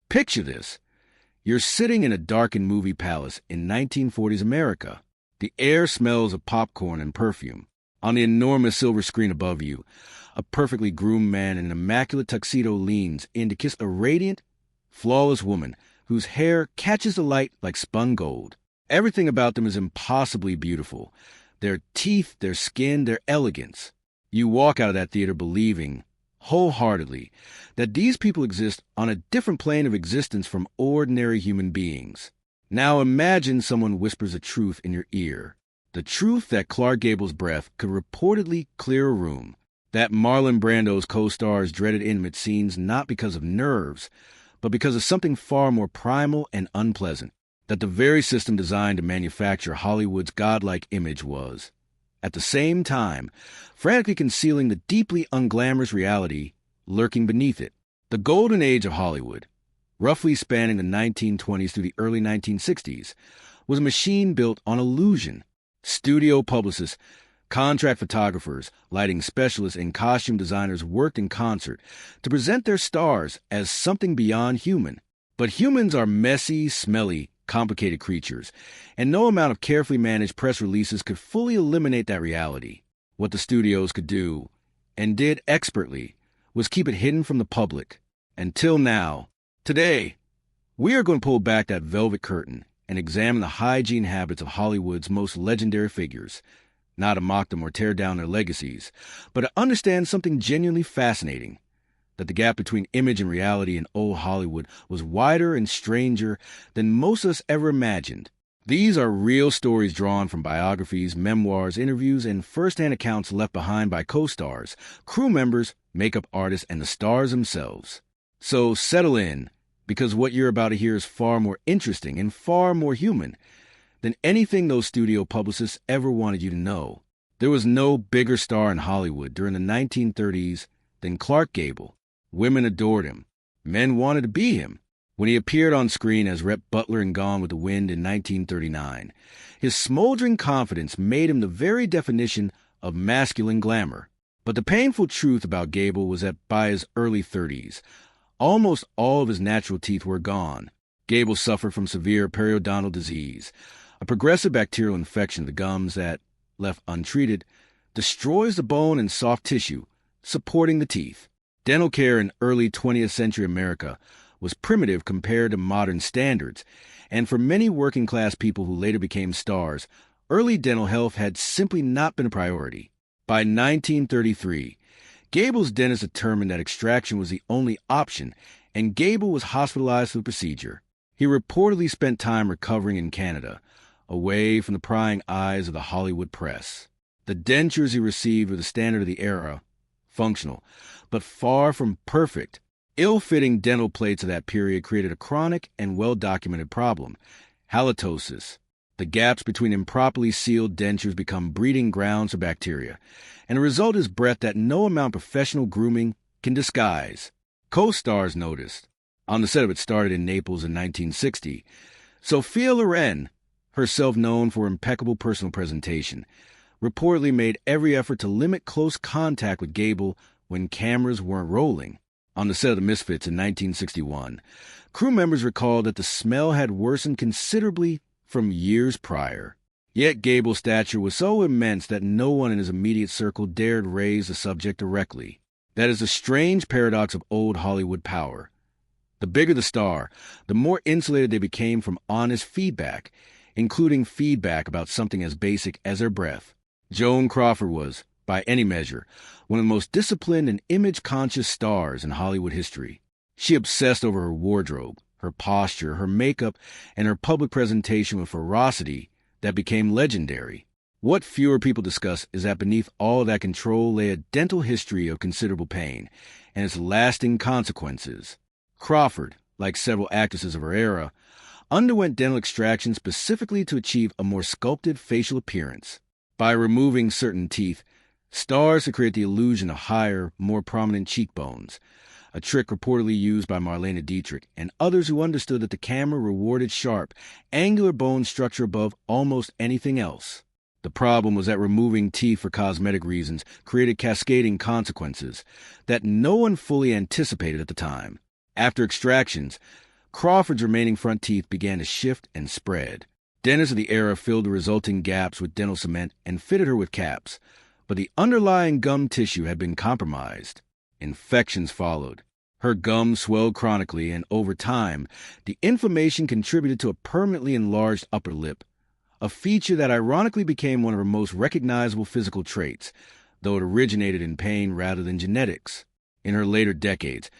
Picture this. You're sitting in a darkened movie palace in 1940s America. The air smells of popcorn and perfume. On the enormous silver screen above you, a perfectly groomed man in an immaculate tuxedo leans in to kiss a radiant, flawless woman whose hair catches the light like spun gold. Everything about them is impossibly beautiful. Their teeth, their skin, their elegance. You walk out of that theater believing, wholeheartedly, that these people exist on a different plane of existence from ordinary human beings. Now imagine someone whispers a truth in your ear. The truth that Clark Gable's breath could reportedly clear a room. That Marlon Brando's co-stars dreaded intimate scenes not because of nerves, but because of something far more primal and unpleasant. That the very system designed to manufacture Hollywood's godlike image was, at the same time, frantically concealing the deeply unglamorous reality lurking beneath it. The golden age of Hollywood, roughly spanning the 1920s through the early 1960s, was a machine built on illusion. Studio publicists, contract photographers, lighting specialists, and costume designers worked in concert to present their stars as something beyond human. But humans are messy, smelly, complicated creatures, and no amount of carefully managed press releases could fully eliminate that reality. What the studios could do, and did expertly, was keep it hidden from the public. Until now. Today, we are going to pull back that velvet curtain and examine the hygiene habits of Hollywood's most legendary figures, not to mock them or tear down their legacies, but to understand something genuinely fascinating, that the gap between image and reality in old Hollywood was wider and stranger than most of us ever imagined. These are real stories drawn from biographies, memoirs, interviews, and first-hand accounts left behind by co-stars, crew members, makeup artists, and the stars themselves. So settle in, because what you're about to hear is far more interesting and far more human than anything those studio publicists ever wanted you to know. There was no bigger star in Hollywood during the 1930s than Clark Gable. Women adored him. Men wanted to be him. When he appeared on screen as Rhett Butler in Gone with the Wind in 1939, his smoldering confidence made him the very definition of masculine glamour. But the painful truth about Gable was that by his early 30s, almost all of his natural teeth were gone. Gable suffered from severe periodontal disease, a progressive bacterial infection of the gums that, left untreated, destroys the bone and soft tissue supporting the teeth. Dental care in early 20th century America was primitive compared to modern standards, and for many working-class people who later became stars, early dental health had simply not been a priority. By 1933, Gable's dentist determined that extraction was the only option, and Gable was hospitalized for the procedure. He reportedly spent time recovering in Canada, away from the prying eyes of the Hollywood press. The dentures he received were the standard of the era, functional, but far from perfect. Ill-fitting dental plates of that period created a chronic and well-documented problem, halitosis. The gaps between improperly sealed dentures become breeding grounds for bacteria, and the result is breath that no amount of professional grooming can disguise. Co-stars noticed. On the set of It Started in Naples in 1960, Sophia Loren, herself known for impeccable personal presentation, reportedly made every effort to limit close contact with Gable when cameras weren't rolling. On the set of The Misfits in 1961, crew members recalled that the smell had worsened considerably from years prior. Yet Gable's stature was so immense that no one in his immediate circle dared raise the subject directly. That is the strange paradox of old Hollywood power. The bigger the star, the more insulated they became from honest feedback, including feedback about something as basic as their breath. Joan Crawford was, by any measure, one of the most disciplined and image-conscious stars in Hollywood history. She obsessed over her wardrobe, her posture, her makeup, and her public presentation with ferocity that became legendary. What fewer people discuss is that beneath all of that control lay a dental history of considerable pain and its lasting consequences. Crawford, like several actresses of her era, underwent dental extraction specifically to achieve a more sculpted facial appearance. By removing certain teeth, stars could create the illusion of higher, more prominent cheekbones, a trick reportedly used by Marlene Dietrich and others who understood that the camera rewarded sharp, angular bone structure above almost anything else. The problem was that removing teeth for cosmetic reasons created cascading consequences that no one fully anticipated at the time. After extractions, Crawford's remaining front teeth began to shift and spread. Dentists of the era filled the resulting gaps with dental cement and fitted her with caps, but the underlying gum tissue had been compromised. Infections followed. Her gums swelled chronically, and over time, the inflammation contributed to a permanently enlarged upper lip, a feature that ironically became one of her most recognizable physical traits, though it originated in pain rather than genetics. In her later decades,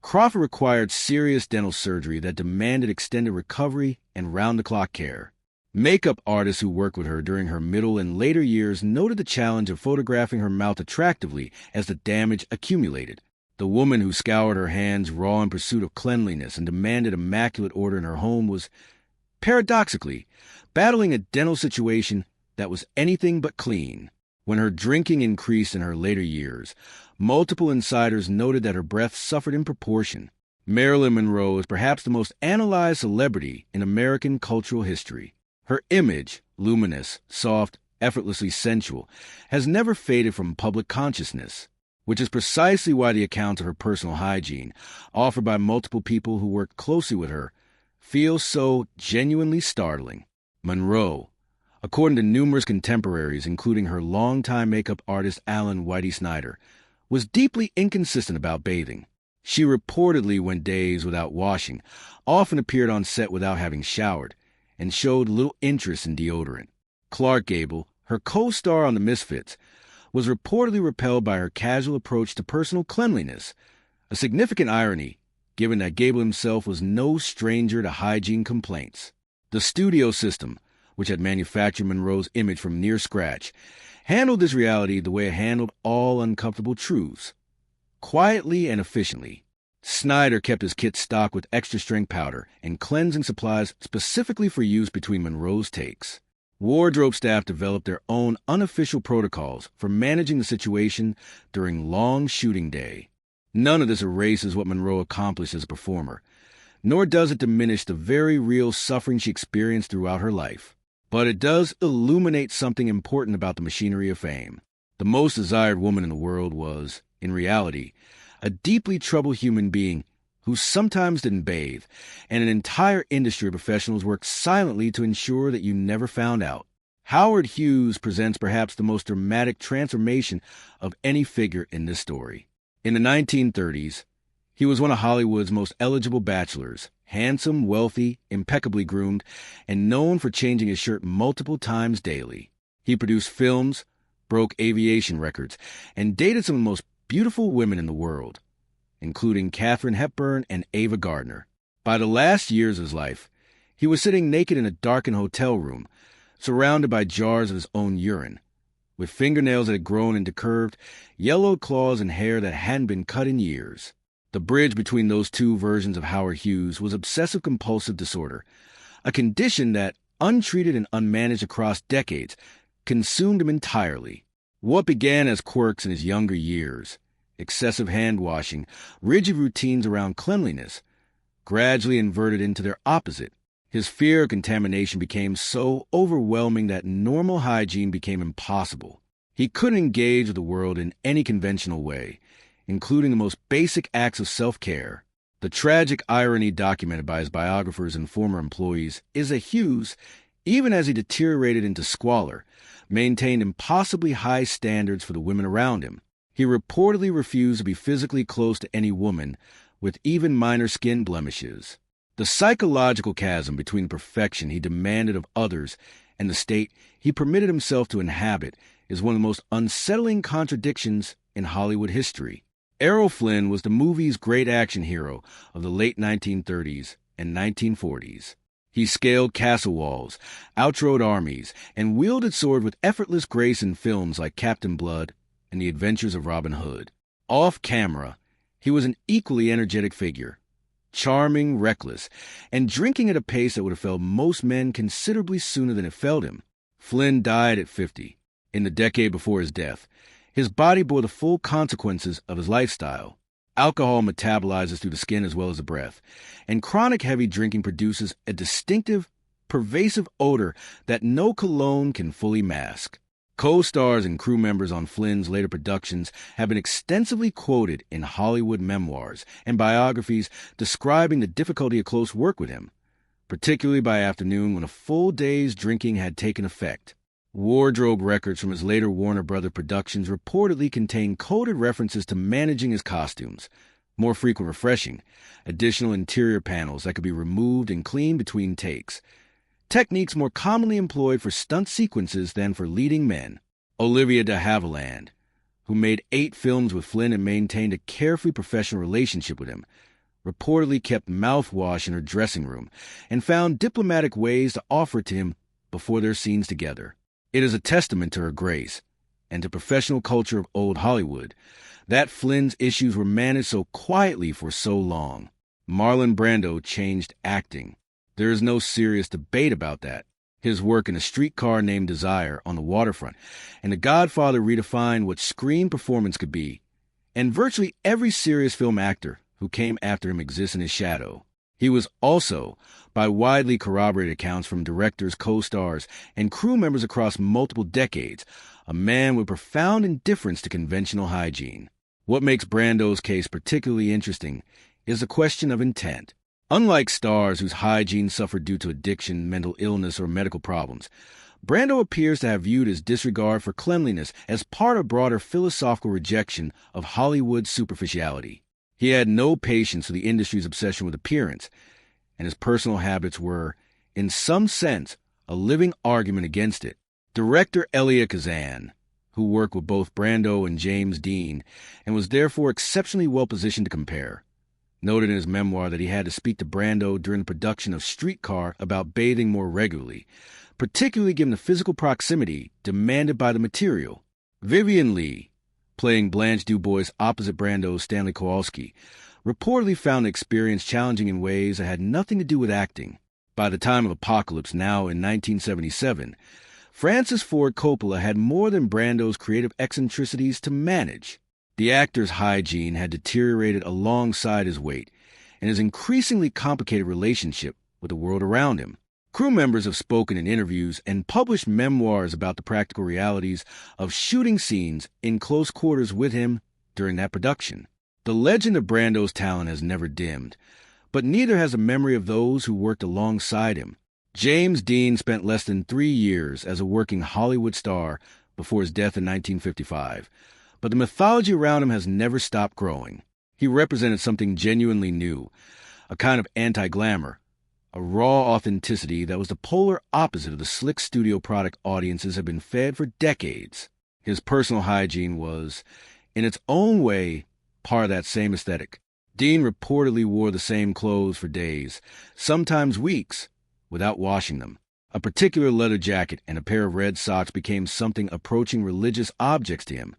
Crawford required serious dental surgery that demanded extended recovery and round-the-clock care. Makeup artists who worked with her during her middle and later years noted the challenge of photographing her mouth attractively as the damage accumulated. The woman who scoured her hands raw in pursuit of cleanliness and demanded immaculate order in her home was, paradoxically, battling a dental situation that was anything but clean. When her drinking increased in her later years, multiple insiders noted that her breath suffered in proportion. Marilyn Monroe is perhaps the most analyzed celebrity in American cultural history. Her image, luminous, soft, effortlessly sensual, has never faded from public consciousness, which is precisely why the accounts of her personal hygiene, offered by multiple people who worked closely with her, feel so genuinely startling. Monroe, according to numerous contemporaries, including her longtime makeup artist Alan Whitey Snyder, was deeply inconsistent about bathing. She reportedly went days without washing, often appeared on set without having showered, and showed little interest in deodorant. Clark Gable, her co-star on The Misfits, was reportedly repelled by her casual approach to personal cleanliness, a significant irony, given that Gable himself was no stranger to hygiene complaints. The studio system, which had manufactured Monroe's image from near scratch, handled this reality the way it handled all uncomfortable truths, quietly and efficiently. Snyder kept his kit stocked with extra-strength powder and cleansing supplies specifically for use between Monroe's takes. Wardrobe staff developed their own unofficial protocols for managing the situation during long shooting day. None of this erases what Monroe accomplished as a performer, nor does it diminish the very real suffering she experienced throughout her life. But it does illuminate something important about the machinery of fame. The most desired woman in the world was, in reality, a deeply troubled human being who sometimes didn't bathe, and an entire industry of professionals worked silently to ensure that you never found out. Howard Hughes presents perhaps the most dramatic transformation of any figure in this story. In the 1930s, he was one of Hollywood's most eligible bachelors, handsome, wealthy, impeccably groomed, and known for changing his shirt multiple times daily. He produced films, broke aviation records, and dated some of the most beautiful women in the world, including Katharine Hepburn and Ava Gardner. By the last years of his life, he was sitting naked in a darkened hotel room, surrounded by jars of his own urine, with fingernails that had grown into curved, yellowed claws and hair that hadn't been cut in years. The bridge between those two versions of Howard Hughes was obsessive-compulsive disorder, a condition that, untreated and unmanaged across decades, consumed him entirely. What began as quirks in his younger years, excessive hand-washing, rigid routines around cleanliness, gradually inverted into their opposite. His fear of contamination became so overwhelming that normal hygiene became impossible. He couldn't engage with the world in any conventional way, including the most basic acts of self-care. The tragic irony documented by his biographers and former employees is that Hughes, even as he deteriorated into squalor, maintained impossibly high standards for the women around him. He reportedly refused to be physically close to any woman with even minor skin blemishes. The psychological chasm between the perfection he demanded of others and the state he permitted himself to inhabit is one of the most unsettling contradictions in Hollywood history. Errol Flynn was the movie's great action hero of the late 1930s and 1940s. He scaled castle walls, outrode armies, and wielded swords with effortless grace in films like Captain Blood and The Adventures of Robin Hood. Off camera, he was an equally energetic figure, charming, reckless, and drinking at a pace that would have felled most men considerably sooner than it felled him. Flynn died at 50. In the decade before his death, his body bore the full consequences of his lifestyle. Alcohol metabolizes through the skin as well as the breath, and chronic heavy drinking produces a distinctive, pervasive odor that no cologne can fully mask. Co-stars and crew members on Flynn's later productions have been extensively quoted in Hollywood memoirs and biographies describing the difficulty of close work with him, particularly by afternoon when a full day's drinking had taken effect. Wardrobe records from his later Warner Brothers productions reportedly contain coded references to managing his costumes, more frequent refreshing, additional interior panels that could be removed and cleaned between takes, techniques more commonly employed for stunt sequences than for leading men. Olivia de Havilland, who made 8 films with Flynn and maintained a carefully professional relationship with him, reportedly kept mouthwash in her dressing room and found diplomatic ways to offer it to him before their scenes together. It is a testament to her grace and to professional culture of old Hollywood that Flynn's issues were managed so quietly for so long. Marlon Brando changed acting. There is no serious debate about that. His work in A Streetcar Named Desire on the Waterfront and The Godfather redefined what screen performance could be, and virtually every serious film actor who came after him exists in his shadow. He was also, by widely corroborated accounts from directors, co-stars, and crew members across multiple decades, a man with profound indifference to conventional hygiene. What makes Brando's case particularly interesting is the question of intent. Unlike stars whose hygiene suffered due to addiction, mental illness, or medical problems, Brando appears to have viewed his disregard for cleanliness as part of broader philosophical rejection of Hollywood's superficiality. He had no patience for the industry's obsession with appearance, and his personal habits were, in some sense, a living argument against it. Director Elia Kazan, who worked with both Brando and James Dean and was therefore exceptionally well-positioned to compare, noted in his memoir that he had to speak to Brando during the production of Streetcar about bathing more regularly, particularly given the physical proximity demanded by the material. Vivian Leigh, playing Blanche DuBois opposite Brando's Stanley Kowalski, reportedly found the experience challenging in ways that had nothing to do with acting. By the time of Apocalypse, now in 1977, Francis Ford Coppola had more than Brando's creative eccentricities to manage. The actor's hygiene had deteriorated alongside his weight and his increasingly complicated relationship with the world around him. Crew members have spoken in interviews and published memoirs about the practical realities of shooting scenes in close quarters with him during that production. The legend of Brando's talent has never dimmed, but neither has the memory of those who worked alongside him. James Dean spent less than 3 years as a working Hollywood star before his death in 1955, but the mythology around him has never stopped growing. He represented something genuinely new, a kind of anti-glamour, a raw authenticity that was the polar opposite of the slick studio product audiences have been fed for decades. His personal hygiene was, in its own way, part of that same aesthetic. Dean reportedly wore the same clothes for days, sometimes weeks, without washing them. A particular leather jacket and a pair of red socks became something approaching religious objects to him.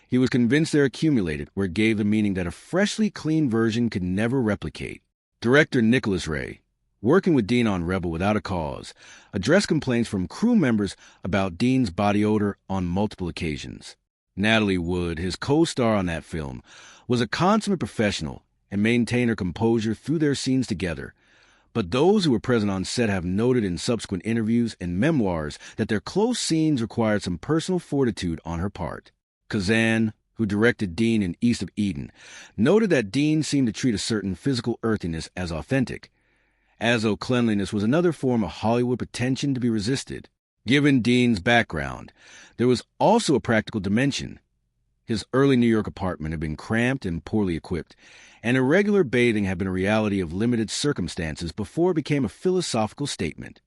He was convinced they're accumulated, where it gave the meaning that a freshly clean version could never replicate. Director Nicholas Ray, working with Dean on Rebel Without a Cause, addressed complaints from crew members about Dean's body odor on multiple occasions. Natalie Wood, his co-star on that film, was a consummate professional and maintained her composure through their scenes together. But those who were present on set have noted in subsequent interviews and memoirs that their close scenes required some personal fortitude on her part. Kazan, who directed Dean in East of Eden, noted that Dean seemed to treat a certain physical earthiness as authentic, as though cleanliness was another form of Hollywood pretension to be resisted. Given Dean's background, there was also a practical dimension. His early New York apartment had been cramped and poorly equipped, and irregular bathing had been a reality of limited circumstances before it became a philosophical statement.